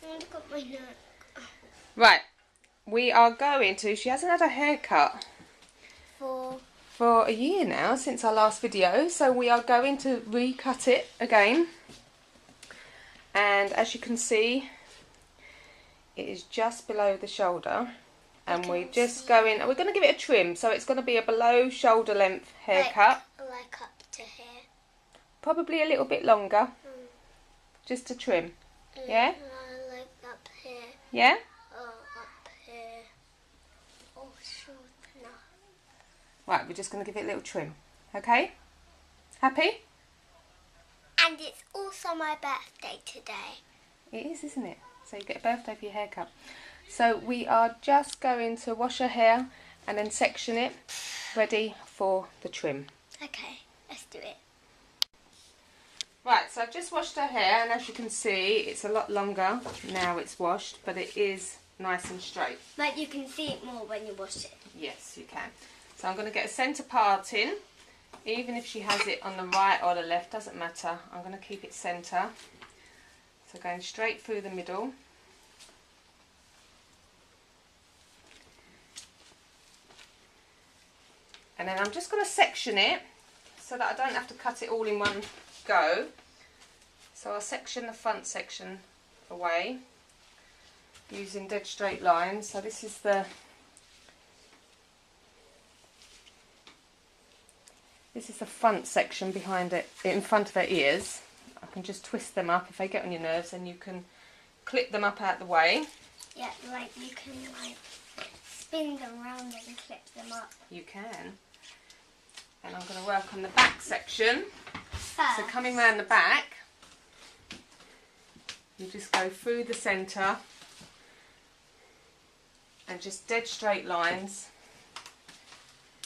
Look at my neck. Right, we are going to, she hasn't had a haircut for a year now since our last video, so we are going to recut it again. And as you can see, it is just below the shoulder, and we're just going, we're going to give it a trim, so it's going to be a below shoulder length haircut. Like up to here. Probably a little bit longer, just to trim. Yeah? Like up here. Yeah? Oh, up here. Oh, short enough. Right, we're just going to give it a little trim. Okay? Happy? And it's also my birthday today. It is, isn't it? So you get a birthday for your haircut. So we are just going to wash her hair and then section it, ready for the trim. Okay, let's do it. Right, so I've just washed her hair, and as you can see, it's a lot longer now it's washed, but it is nice and straight. But you can see it more when you wash it. Yes, you can. So I'm going to get a centre parting. Even if she has it on the right or the left, doesn't matter. I'm going to keep it centre. So going straight through the middle. And then I'm just going to section it so that I don't have to cut it all in one go. So I'll section the front section away using dead straight lines. So this is the front section behind it, in front of her ears. I can just twist them up. If they get on your nerves, then you can clip them up out the way. Yeah, like you can like spin them around and clip them up. You can. And I'm going to work on the back section. First. So coming round the back, you just go through the centre and just dead straight lines.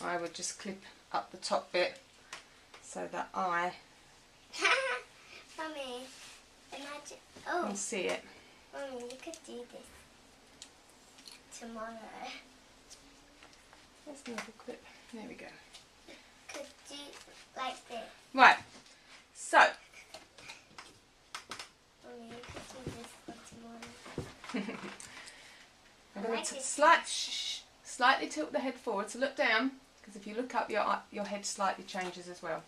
I would just clip up the top bit so that I Mummy, imagine. Oh, can see it. Mummy, you could do this tomorrow. There's another clip. There we go. Could do like this. Right. So. Mummy, you could do this for tomorrow. I'm going to slightly tilt the head forward, so look down, because if you look up, your head slightly changes as well.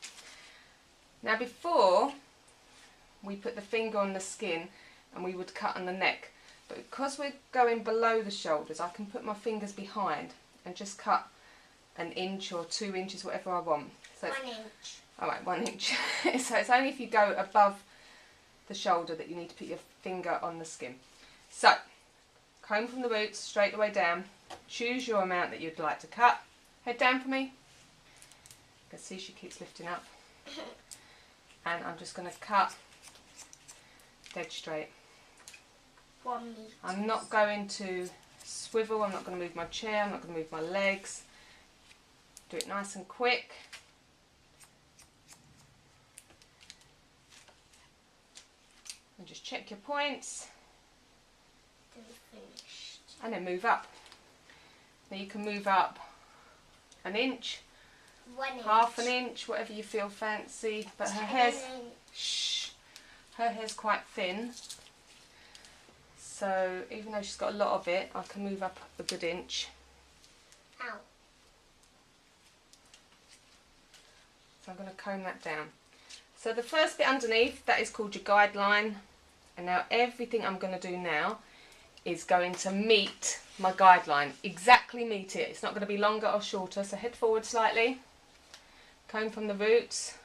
Now before, we put the finger on the skin and we would cut on the neck, but because we're going below the shoulders, I can put my fingers behind and just cut an inch or 2 inches, whatever I want. So 1 inch. Alright, 1 inch. So it's only if you go above the shoulder that you need to put your finger on the skin. So, comb from the roots straight the way down. Choose your amount that you'd like to cut. Head down for me. You can see she keeps lifting up. And I'm just going to cut dead straight. 1 meter. I'm not going to swivel, I'm not going to move my chair, I'm not going to move my legs. Do it nice and quick. And just check your points. And then move up. Now you can move up an inch, 1 inch. half an inch, whatever you feel fancy. But her hair's quite thin. So even though she's got a lot of it, I can move up a good inch. Ow. So I'm going to comb that down. So the first bit underneath, that is called your guideline. And now everything I'm going to do now is going to meet my guideline. Exactly meet it. It's not going to be longer or shorter. So head forward slightly. Comb from the roots.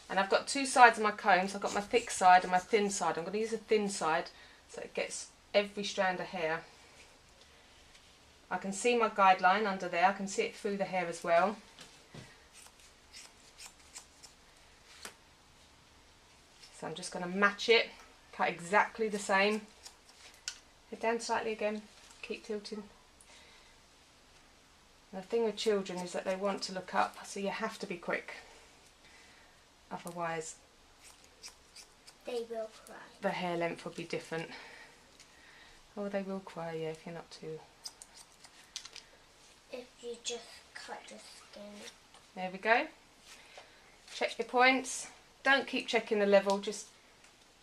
And I've got 2 sides of my comb. So I've got my thick side and my thin side. I'm going to use the thin side so it gets every strand of hair. I can see my guideline under there. I can see it through the hair as well. So I'm just going to match it. Cut exactly the same. Head down slightly again. Keep tilting. And the thing with children is that they want to look up, so you have to be quick. Otherwise, they will cry. The hair length will be different. Oh, they will cry, yeah, if you're not too... If you just cut the skin. There we go. Check your points. Don't keep checking the level, just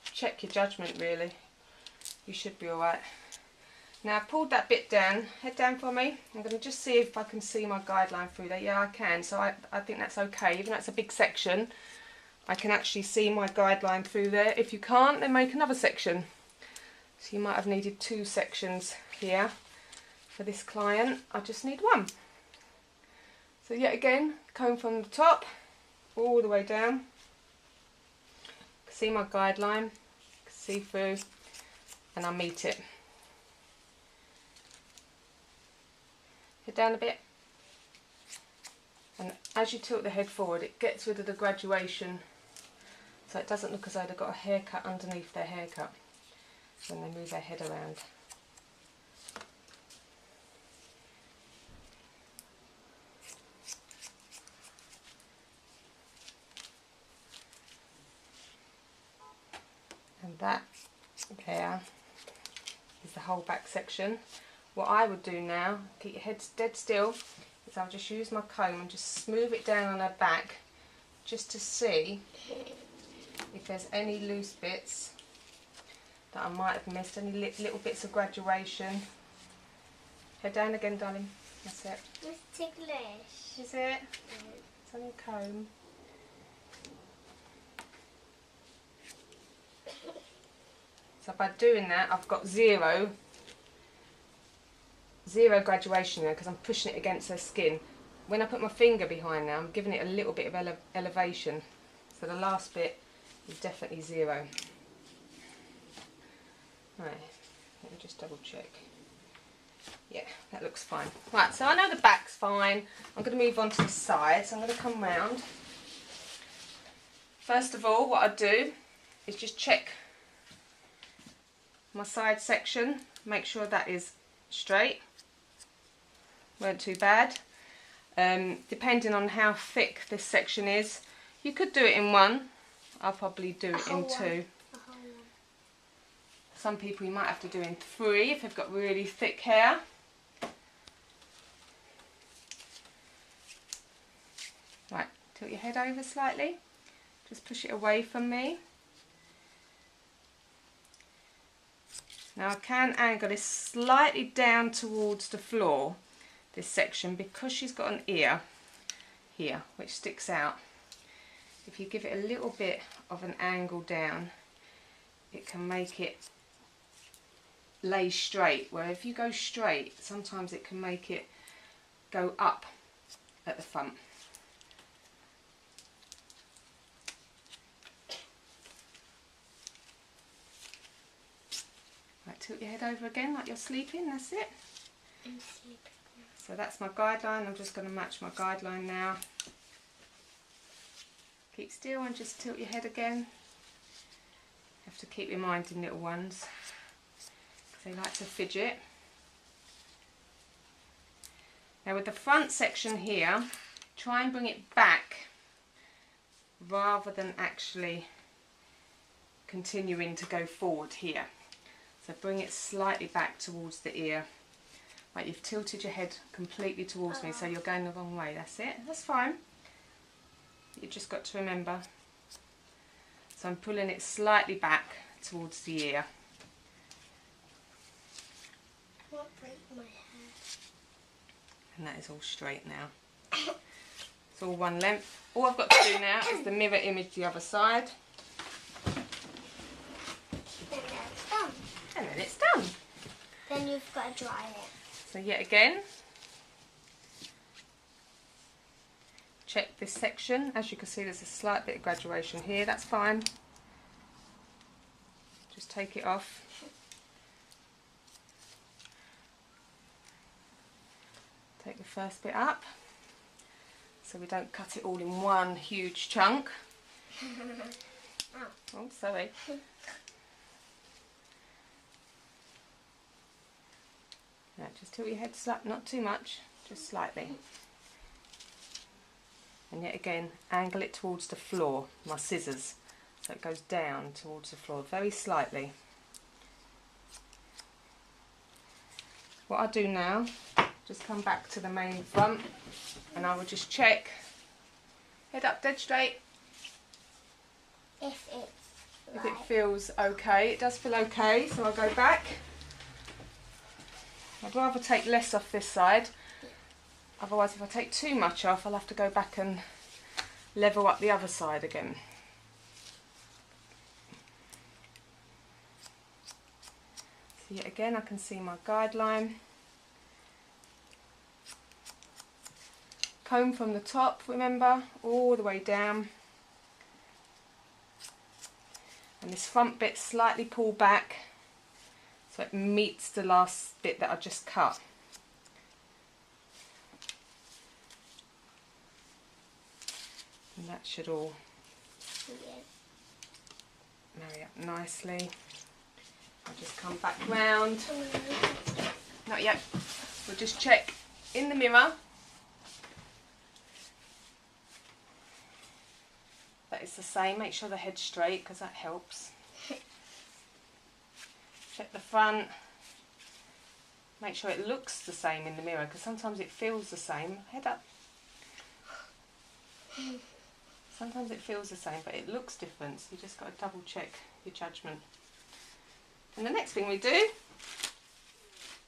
check your judgment really. you should be alright. Now I've pulled that bit down, head down for me. I'm going to just see if I can see my guideline through there. Yeah, I can, so I think that's okay. Even though it's a big section, I can actually see my guideline through there. If you can't, then make another section. So you might have needed 2 sections here. For this client, I just need 1. So yet again, comb from the top all the way down. See my guideline, see through, and I'll meet it. Head down a bit, and as you tilt the head forward, it gets rid of the graduation, so it doesn't look as though they've got a haircut underneath their haircut when they move their head around. And that there is the whole back section. What I would do now, keep your head dead still, is I'll just use my comb and just smooth it down on her back, just to see if there's any loose bits that I might have missed, any little bits of graduation. Head down again, darling. That's it. It's ticklish. Is it? It's on your comb. So by doing that, I've got zero graduation there because I'm pushing it against her skin. When I put my finger behind now, I'm giving it a little bit of elevation. So the last bit is definitely 0. Right, let me just double check. Yeah, that looks fine. Right, so I know the back's fine. I'm going to move on to the side, so I'm going to come round. First of all, what I do is just check my side section, make sure that is straight, weren't too bad. Depending on how thick this section is, you could do it in 1, I'll probably do it in 2. Some people you might have to do in 3 if they've got really thick hair. Right, tilt your head over slightly, just push it away from me. Now I can angle this slightly down towards the floor, this section, because she's got an ear here which sticks out. If you give it a little bit of an angle down, it can make it lay straight, where if you go straight, sometimes it can make it go up at the front. Right, tilt your head over again like you're sleeping, that's it. I'm sleeping. So that's my guideline. I'm just going to match my guideline now. Keep still and just tilt your head again. You have to keep reminding little ones, because they like to fidget. Now with the front section here, try and bring it back rather than actually continuing to go forward here. So bring it slightly back towards the ear. Right, you've tilted your head completely towards me, so you're going the wrong way. That's it. That's fine. You've just got to remember. So I'm pulling it slightly back towards the ear. What break my hair? And that is all straight now. It's all one length. All I've got to do now is the mirror image the other side. And then it's done. Then you've got to dry it. So yet again, check this section. As you can see, there's a slight bit of graduation here. That's fine. Just take it off. Take the first bit up, so we don't cut it all in one huge chunk. Oh, sorry. Now, just tilt your head slightly, not too much, just slightly. And yet again, angle it towards the floor, my scissors, so it goes down towards the floor, very slightly. What I do now, just come back to the main front, and I will just check, head up dead straight. If it's if it feels okay. It does feel okay, so I'll go back. I'd rather take less off this side. Otherwise, if I take too much off, I'll have to go back and level up the other side again. So yet again, I can see my guideline. Comb from the top, remember, all the way down. And this front bit slightly pull back so it meets the last bit that I just cut. And that should all marry up nicely. I'll just come back round. Not yet. We'll just check in the mirror that it's the same. Make sure the head's straight because that helps. Check the front. Make sure it looks the same in the mirror because sometimes it feels the same. Head up. Sometimes it feels the same but it looks different, so you just got to double check your judgment. And the next thing we do is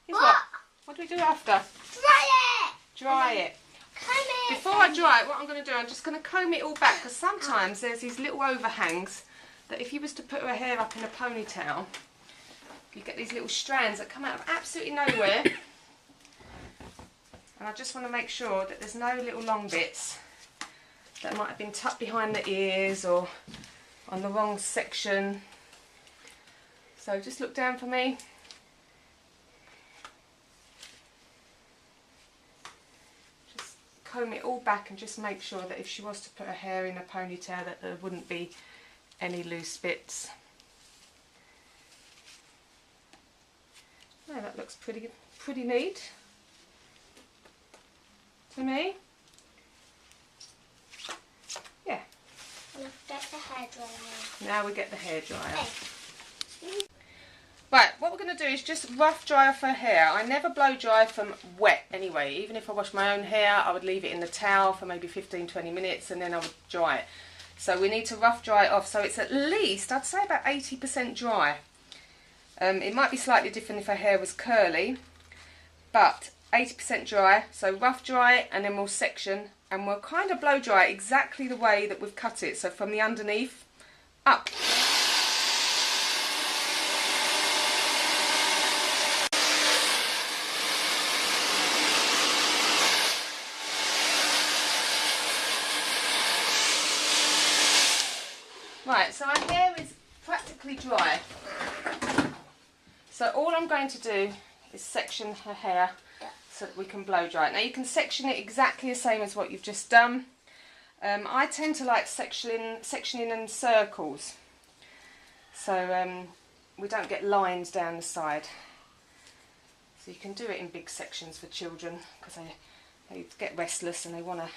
what? What do we do after? Dry it! Dry it. Comb it! Before I dry it, what I'm going to do, I'm just going to comb it all back because sometimes there's these little overhangs that if you was to put her hair up in a ponytail, you get these little strands that come out of absolutely nowhere. And I just want to make sure that there's no little long bits that might have been tucked behind the ears or on the wrong section. So just look down for me. Just comb it all back and just make sure that if she was to put her hair in a ponytail that there wouldn't be any loose bits. No, that looks pretty neat to me. Yeah. Let's get the hairdryer. Now we get the hairdryer. Okay. Right, what we're going to do is just rough dry off her hair. I never blow dry from wet anyway. Even if I wash my own hair, I would leave it in the towel for maybe 15-20 minutes and then I would dry it. So we need to rough dry it off so it's at least, I'd say about 80% dry. It might be slightly different if her hair was curly, but 80% dry, so rough dry it and then we'll section and we'll kind of blow dry it exactly the way that we've cut it, so from the underneath up. Right, so our hair is practically dry. So all I'm going to do is section her hair so that we can blow dry it. Now you can section it exactly the same as what you've just done. I tend to like sectioning in circles, so we don't get lines down the side. So you can do it in big sections for children because they get restless and they want to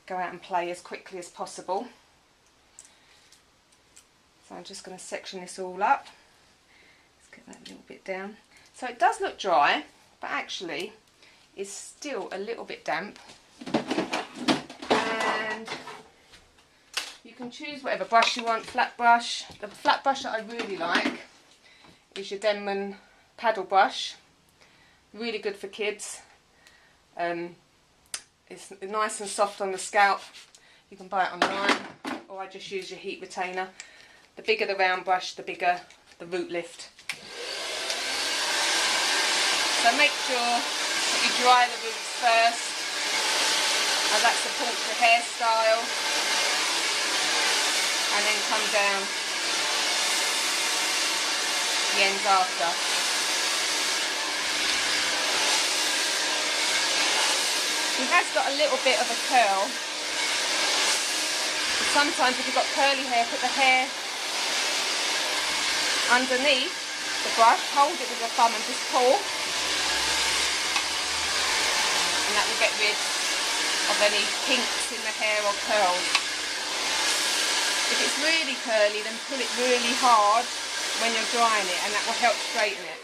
go out and play as quickly as possible. So I'm just going to section this all up. Let's get that little bit down. So it does look dry, but actually is still a little bit damp. And you can choose whatever brush you want, flat brush. The flat brush that I really like is your Denman paddle brush. Really good for kids. It's nice and soft on the scalp. You can buy it online, or I just use your heat retainer. The bigger the round brush, the bigger the root lift. So make sure that you dry the roots first, as that supports the hairstyle, and then come down the ends after. She has got a little bit of a curl. And sometimes if you've got curly hair, put the hair underneath the brush, hold it with your thumb and just pull, and that will get rid of any kinks in the hair or curls. If it's really curly, then pull it really hard when you're drying it and that will help straighten it.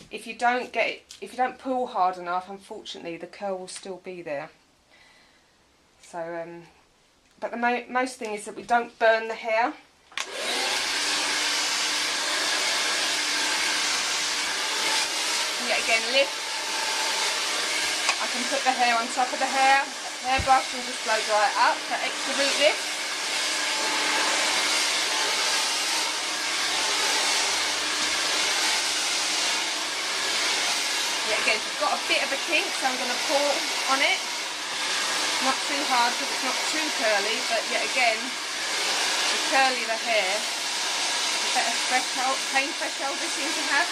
If you don't pull hard enough, unfortunately the curl will still be there. So but the most thing is that we don't burn the hair. Yet again, lift. I can put the hair on top of the hairbrush and just blow dry it up for extra root lift. Yet again, it's got a bit of a kink, so I'm going to pull on it. Not too hard because it's not too curly, but yet again, the curlier the hair, the better pain threshold they seem to have.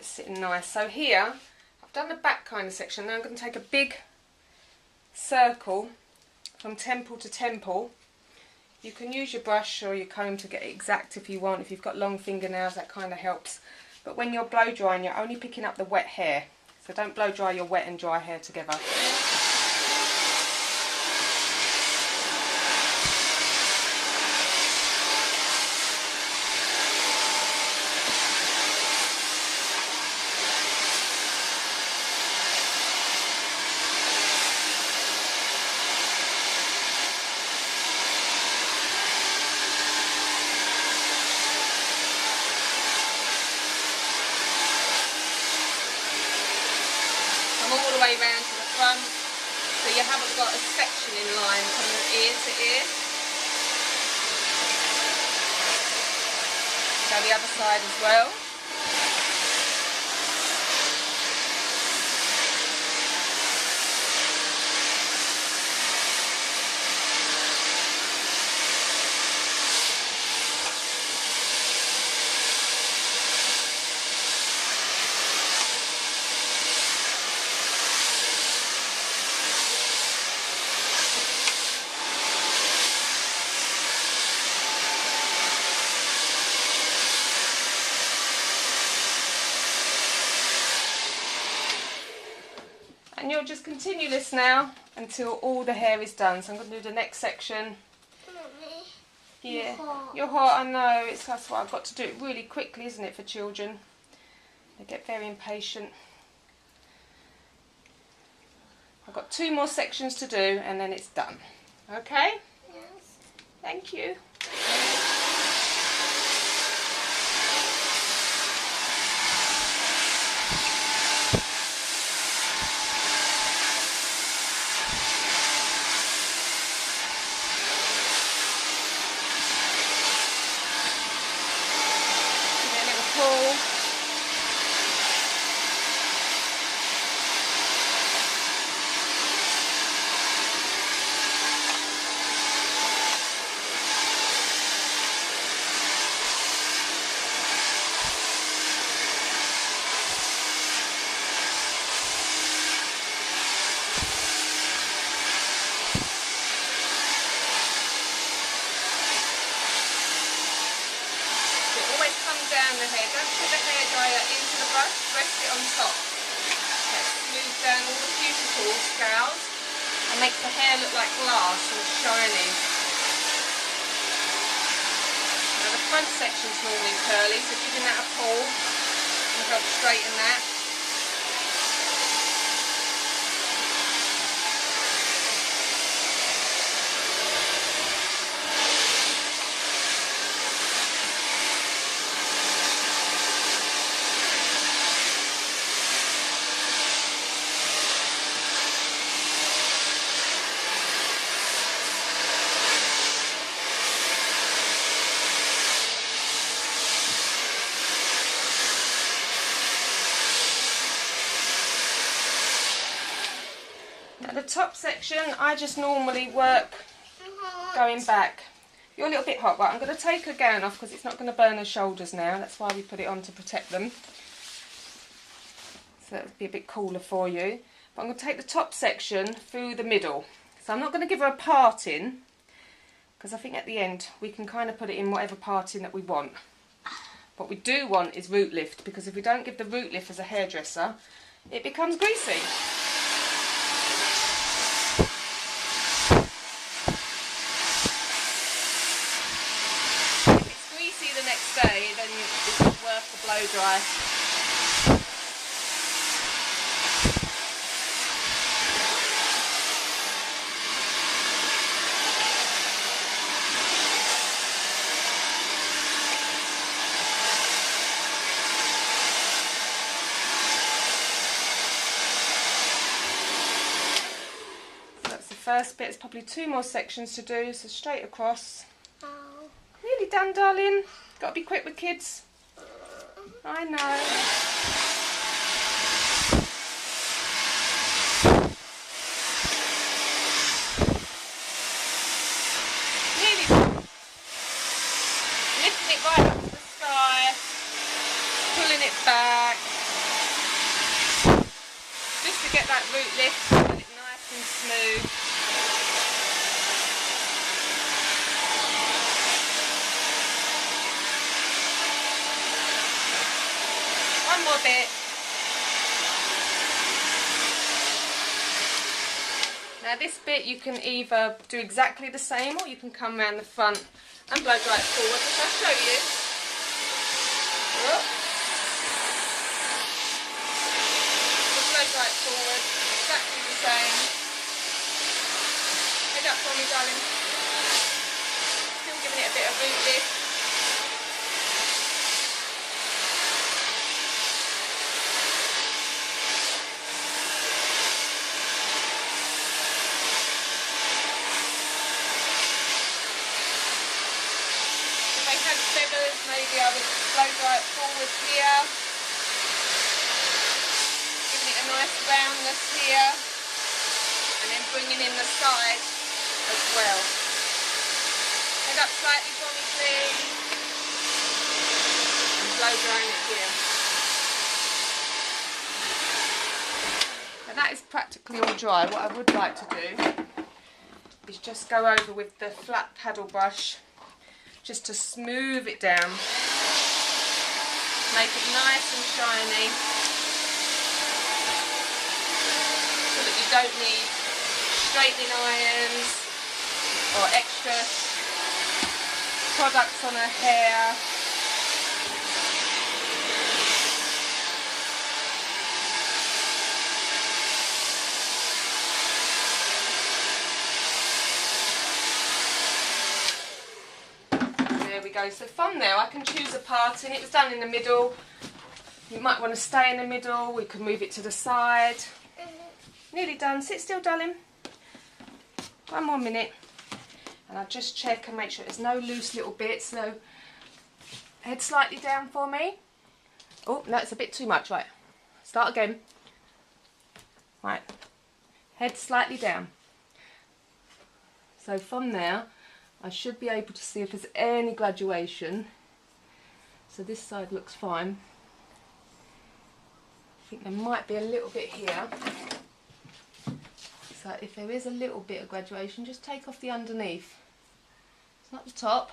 Sitting nice. So here I've done the back kind of section. Now I'm going to take a big circle from temple to temple. You can use your brush or your comb to get it exact if you want. If you've got long fingernails, that kind of helps. But when you're blow drying, you're only picking up the wet hair. So don't blow dry your wet and dry hair together. All the way round to the front, so you haven't got a section in line from ear to ear. Go the other side as well. And you'll just continue this now until all the hair is done. So I'm going to do the next section. Mommy, Yeah, hot. you're hot, I know. That's why I've got to do it really quickly, isn't it, for children? They get very impatient. I've got 2 more sections to do and then it's done. Okay? Yes. Thank you. Pull. Down the hair. Don't put the hair dryer into the brush, rest it on top. That smooths down all the cuticle scales and makes the hair look like glass and shiny. Now the front section's normally curly, so giving that a pull will help straighten that. Now the top section, I just normally work going back. You're a little bit hot, right? I'm going to take her gown off because it's not going to burn her shoulders now. That's why we put it on to protect them. So that would be a bit cooler for you. But I'm going to take the top section through the middle. So I'm not going to give her a parting because I think at the end we can kind of put it in whatever parting that we want. What we do want is root lift, because if we don't give the root lift as a hairdresser, it becomes greasy. dry. First bit, it's probably 2 more sections to do, so straight across. Oh. Nearly done, darling. Gotta be quick with kids. I know. Nearly done. Lifting it right up to the sky, pulling it back, just to get that root lift, get it nice and smooth. One more bit. Now this bit you can either do exactly the same, or you can come around the front and blow dry it forward, which I'll show you. Whoop. We'll blow dry it forward, exactly the same. Head up for me, darling. Still giving it a bit of root lift. Feathers, maybe I would blow dry it forward here, giving it a nice roundness here, and then bringing in the side as well. Head up slightly for me, please, and blow drying it here. Now that is practically all dry. What I would like to do is just go over with the flat paddle brush, just to smooth it down, make it nice and shiny, so that you don't need straightening irons or extra products on her hair. Go. So from there I can choose a parting. It was done in the middle. You might want to stay in the middle. We can move it to the side. Nearly done. Sit still, darling. 1 more minute. And I'll just check and make sure there's no loose little bits. So head slightly down for me. Oh, no, it's a bit too much. Right. Start again. Right. Head slightly down. So from there I should be able to see if there's any graduation. So this side looks fine. I think there might be a little bit here. So if there is a little bit of graduation, just take off the underneath. It's not the top,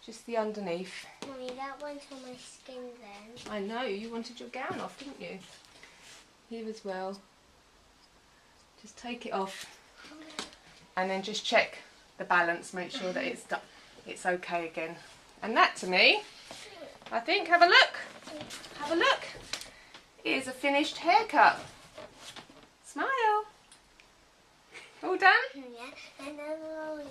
just the underneath. Mummy, that went on my skin then. I know, you wanted your gown off, didn't you? Here as well. Just take it off and then just check the balance, make sure that it's okay again. And that to me, I think, have a look, is a finished haircut. Smile. All done? Yeah, and then rolling.